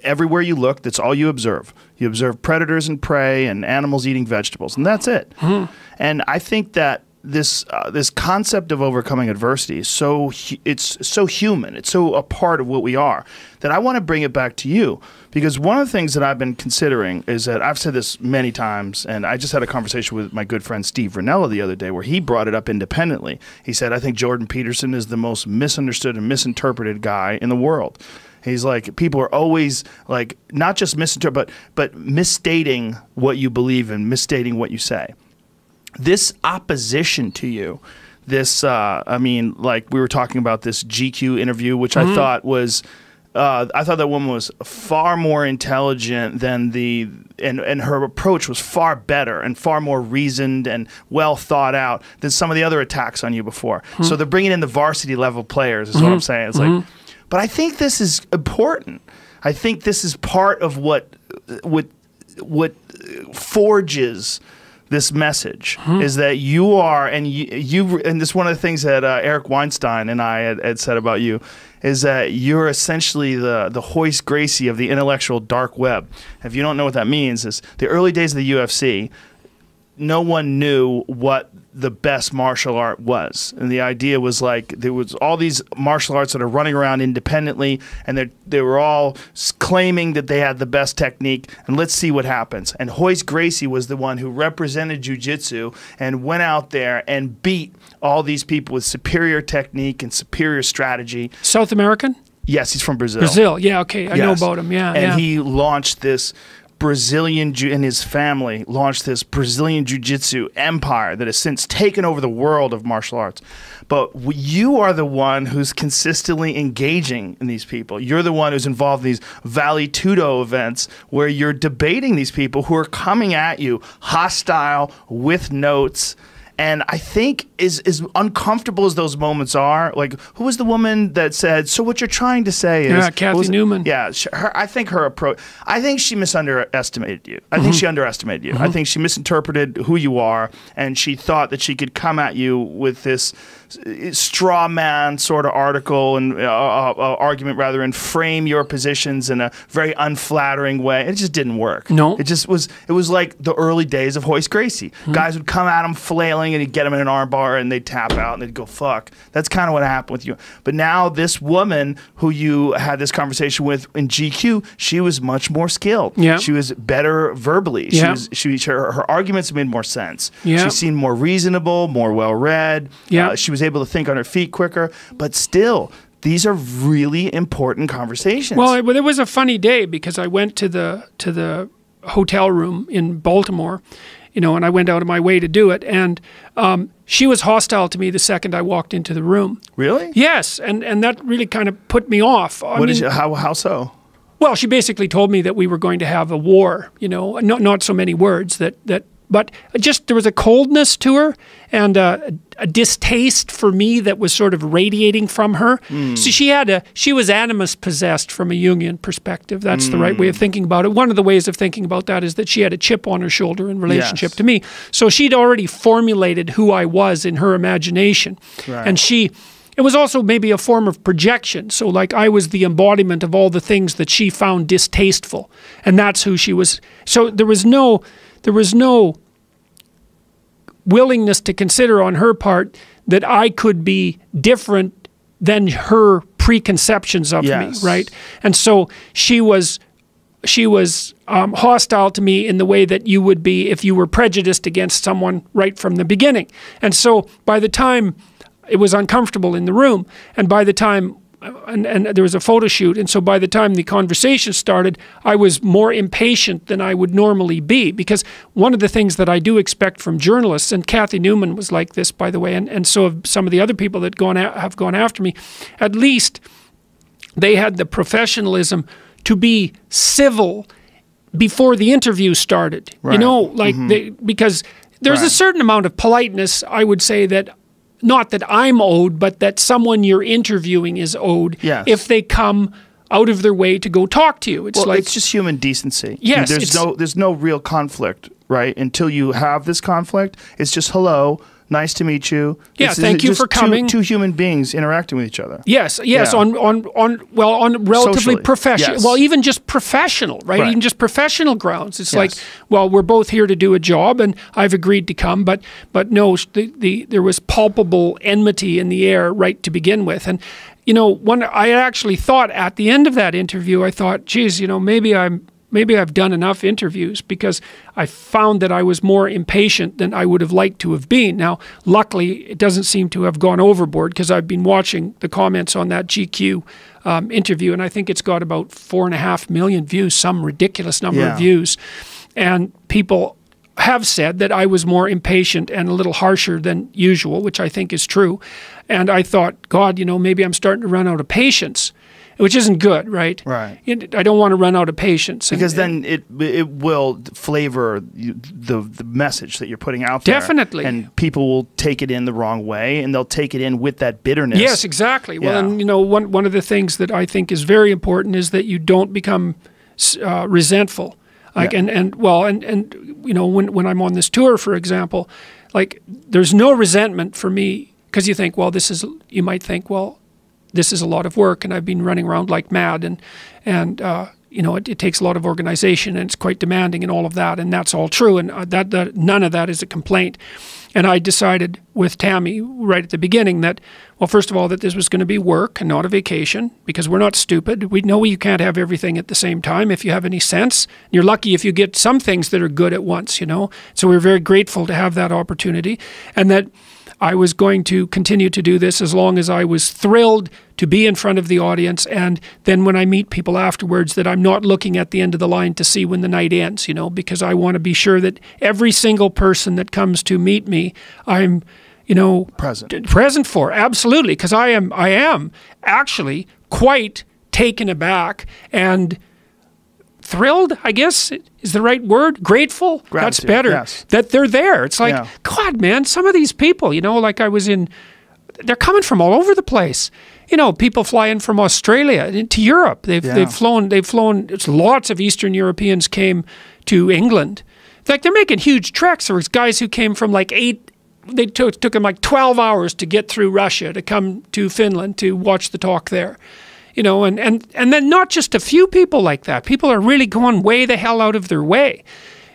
everywhere you look, that's all you observe. You observe predators and prey and animals eating vegetables, and that's it. And I think that this concept of overcoming adversity is it's so human. It's so a part of what we are that I want to bring it back to you, because one of the things that I've been considering is that I've said this many times, and I just had a conversation with my good friend Steve Ranella the other day where he brought it up independently. He said, I think Jordan Peterson is the most misunderstood and misinterpreted guy in the world. He's like, people are always like, not just misinterpreting, but misstating what you believe in, misstating what you say. This opposition to you, this, I mean, like we were talking about this GQ interview, which I thought was, I thought that woman was far more intelligent than and her approach was far better and far more reasoned and well thought out than some of the other attacks on you before. So they're bringing in the varsity level players is what I'm saying. It's like, but I think this is important. I think this is part of what forges this message is that you are, and and this is one of the things that Eric Weinstein and I had said about you, is that you're essentially the Hoist Gracie of the intellectual dark web. If you don't know what that means, is the early days of the UFC, no one knew what the best martial art was. And the idea was like there was all these martial arts that are running around independently, and they were all claiming that they had the best technique, and let's see what happens. And Hoist Gracie was the one who represented jiu-jitsu and went out there and beat all these people with superior technique and superior strategy. South American? Yes, he's from Brazil. Brazil, yeah, okay. I know about him, yeah. And he launched this and his family launched this Brazilian jiu-jitsu empire that has since taken over the world of martial arts. But you are the one who's consistently engaging in these people. You're the one who's involved in these Vale Tudo events where you're debating these people who are coming at you hostile with notes. And I think as uncomfortable as those moments are, like, who was the woman that said, so what you're trying to say is... Yeah, Kathy Newman. Yeah, I think her approach... I think she misunderestimated you. I think she underestimated you. I think she misinterpreted who you are, and she thought that she could come at you with this straw man sort of article and argument, rather, and frame your positions in a very unflattering way. It just didn't work. No. It just was... It was like the early days of Hoist Gracie. Guys would come at him flailing, and he'd get them in an arm bar, and they'd tap out, and they'd go, fuck. That's kind of what happened with you. But now this woman who you had this conversation with in GQ, she was much more skilled. Yeah. She was better verbally. Yeah. Her arguments made more sense. Yeah. She seemed more reasonable, more well-read. Yeah. She was able to think on her feet quicker. But still, these are really important conversations. Well, it was a funny day because I went to the hotel room in Baltimore, you know, and I went out of my way to do it. And she was hostile to me the second I walked into the room. Really? Yes, and that really kind of put me off. How so? Well, she basically told me that we were going to have a war, you know, not so many words, but just there was a coldness to her and a distaste for me that was sort of radiating from her. So she was animus possessed from a Jungian perspective. That's the right way of thinking about it. One of the ways of thinking about that is that she had a chip on her shoulder in relationship to me. So she'd already formulated who I was in her imagination. Right. And it was also maybe a form of projection. So like I was the embodiment of all the things that she found distasteful. And that's who she was. So there was no willingness to consider on her part that I could be different than her preconceptions of me, right? And so she was hostile to me in the way that you would be if you were prejudiced against someone right from the beginning. And so by the time it was uncomfortable in the room, and by the time and there was a photo shoot, and so by the time the conversation started, I was more impatient than I would normally be, because one of the things that I do expect from journalists, and Kathy Newman was like this, by the way, and so have some of the other people that have gone after me, at least they had the professionalism to be civil before the interview started. Right. You know, like because there's a certain amount of politeness, I would say, that not that I'm owed, but that someone you're interviewing is owed if they come out of their way to go talk to you. It's just human decency. Yes. There's no real conflict, right? Until you have this conflict, it's just hello. Nice to meet you. Yeah, thank you for coming. Two human beings interacting with each other. Yes, yes, Yeah. on relatively Socially, professional, yes. well, even just professional, right? Right. Even just professional grounds. It's Yes. like, well, we're both here to do a job, and I've agreed to come, but no, there was palpable enmity in the air right to begin with, and you know, when I actually thought at the end of that interview, I thought, geez, you know, maybe I've done enough interviews, because I found that I was more impatient than I would have liked to have been. Now, luckily, it doesn't seem to have gone overboard, because I've been watching the comments on that GQ interview, and I think it's got about 4.5 million views, some ridiculous number of views. And people have said that I was more impatient and a little harsher than usual, which I think is true. And I thought, God, you know, maybe I'm starting to run out of patience, which isn't good, right? Right. I don't want to run out of patience. Because then it will flavor the message that you're putting out there. Definitely. And people will take it in the wrong way, and they'll take it in with that bitterness. Yes, exactly. Well, Yeah. and you know, one of the things that I think is very important is that you don't become resentful. Like, Yeah. and you know, when I'm on this tour, for example, like, there's no resentment for me, because you might think, well, this is a lot of work, and I've been running around like mad, and you know, it takes a lot of organization, and it's quite demanding, and all of that, and that's all true, and that none of that is a complaint. And I decided with Tammy right at the beginning that, well, first of all, that this was going to be work and not a vacation, because we're not stupid. We know you can't have everything at the same time if you have any sense. You're lucky if you get some things that are good at once, you know. So we're very grateful to have that opportunity, and that I was going to continue to do this as long as I was thrilled to be in front of the audience, and then when I meet people afterwards, that I'm not looking at the end of the line to see when the night ends, you know, because I want to be sure that every single person that comes to meet me, I'm, you know, present for. Absolutely, because I am actually quite taken aback and thrilled, I guess is the right word. Grateful. Gratitude, that's better. yes. That they're there. It's like, Yeah. God, man, some of these people, you know, like they're coming from all over the place. You know, people fly in from Australia into Europe. They've flown. Lots of Eastern Europeans came to England. Like, they're making huge treks. There was guys who came from like they took them like 12 hours to get through Russia to come to Finland to watch the talk there. You know, and then not just a few people like that. People are really going way the hell out of their way.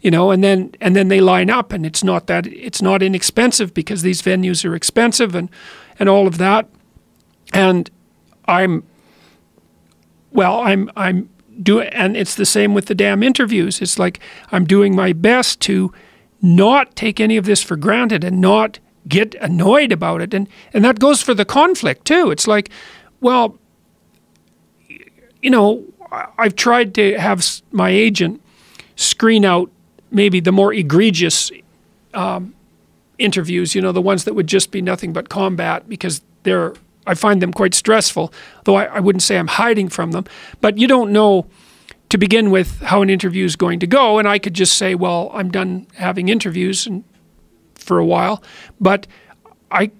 You know, and then they line up, and it's not inexpensive, because these venues are expensive and all of that. And I'm doing, and it's the same with the damn interviews. It's like, I'm doing my best to not take any of this for granted and not get annoyed about it. And that goes for the conflict too. It's like, well, you know, I've tried to have my agent screen out maybe the more egregious interviews, you know, the ones that would just be nothing but combat, because I find them quite stressful, though I wouldn't say I'm hiding from them. But you don't know, to begin with, how an interview is going to go, and I could just say, well, I'm done having interviews for a while. But I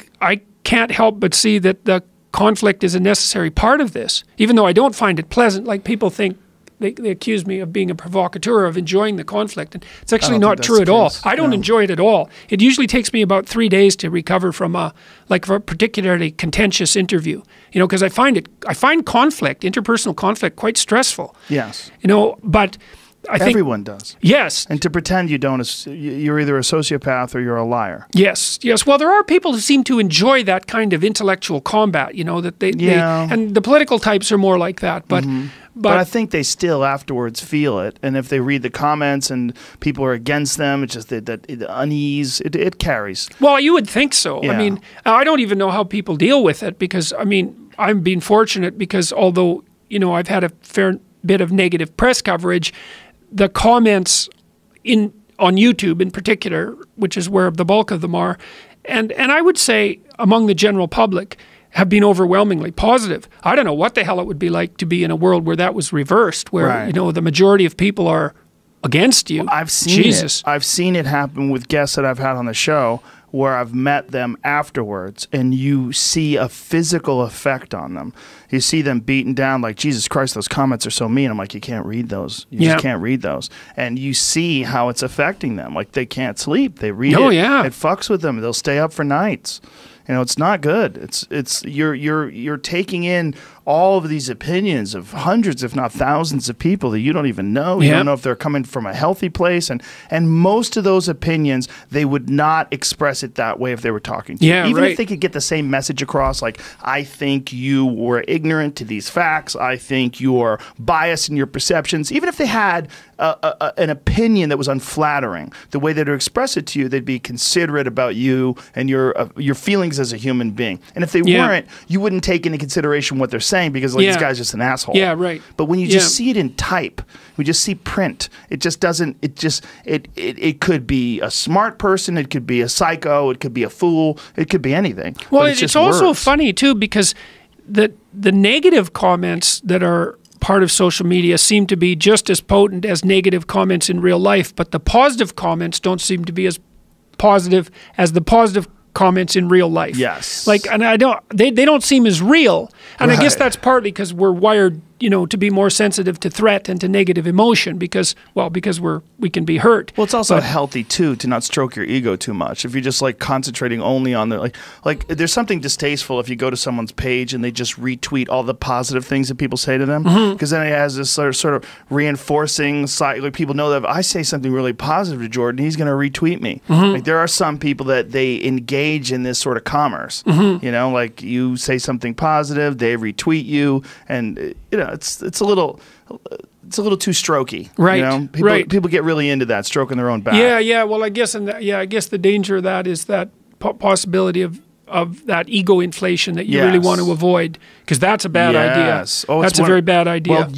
can't help but see that the conflict is a necessary part of this, even though I don't find it pleasant. Like, people think, they accuse me of being a provocateur, of enjoying the conflict, and it's actually not true at all. I don't enjoy it at all. It usually takes me about 3 days to recover from a particularly contentious interview, you know, because I find conflict, interpersonal conflict, quite stressful. Yes. You know, but I think everyone does. Yes. And to pretend you don't, you're either a sociopath or you're a liar. Yes, yes. Well, there are people who seem to enjoy that kind of intellectual combat, you know, that they and the political types are more like that, but But I think they still afterwards feel it, and if they read the comments and people are against them, it's just that unease. It carries. Well, you would think so. Yeah. I mean, I don't even know how people deal with it, because I mean, I'm being fortunate, because although, you know, I've had a fair bit of negative press coverage, the comments on YouTube in particular, which is where the bulk of them are, and I would say among the general public, have been overwhelmingly positive. I don't know what the hell it would be like to be in a world where that was reversed, where you know, the majority of people are against you. Well, I've seen it. I've seen it happen with guests that I've had on the show, where I've met them afterwards, and you see a physical effect on them. You see them beaten down, like, Jesus Christ, those comments are so mean. I'm like, you can't read those. You just can't read those. And you see how it's affecting them. Like, they can't sleep. They read it. Yeah. It fucks with them. They'll stay up for nights. You know, it's not good. It's you're taking in all of these opinions of hundreds, if not thousands, of people that you don't even know. You don't know if they're coming from a healthy place, and most of those opinions, they would not express it that way if they were talking to you. Even if they could get the same message across, like, I think you were ignorant to these facts. I think you're biased in your perceptions. Even if they had an opinion that was unflattering, the way that to express it to you, they'd be considerate about you and your feelings as a human being. And if they weren't, you wouldn't take into consideration what they're saying, because, like, this guy's just an asshole. Yeah, right. But when you just see it in type, we just see print. It just doesn't. It could be a smart person. It could be a psycho. It could be a fool. It could be anything. Well, it's also funny too, because the negative comments that are part of social media seem to be just as potent as negative comments in real life, but the positive comments don't seem to be as positive as the positive comments in real life. Yes. Like, and they don't seem as real. And I guess that's partly because we're wired, you know, to be more sensitive to threat and to negative emotion, because we can be hurt. Well, it's also healthy too to not stroke your ego too much. If you're just, like, concentrating only on the like there's something distasteful if you go to someone's page and they just retweet all the positive things that people say to them, because then it has this sort of reinforcing side. Like, people know that if I say something really positive to Jordan, he's going to retweet me. Like, there are some people that they engage in this sort of commerce. You know, like, you say something positive, they retweet you, and you know, it's a little too strokey, right? You know? People get really into that, stroking their own back. Yeah. Well, I guess, I guess the danger of that is that possibility of that ego inflation that you really want to avoid, because that's a bad idea. Oh, that's a very bad idea. Well,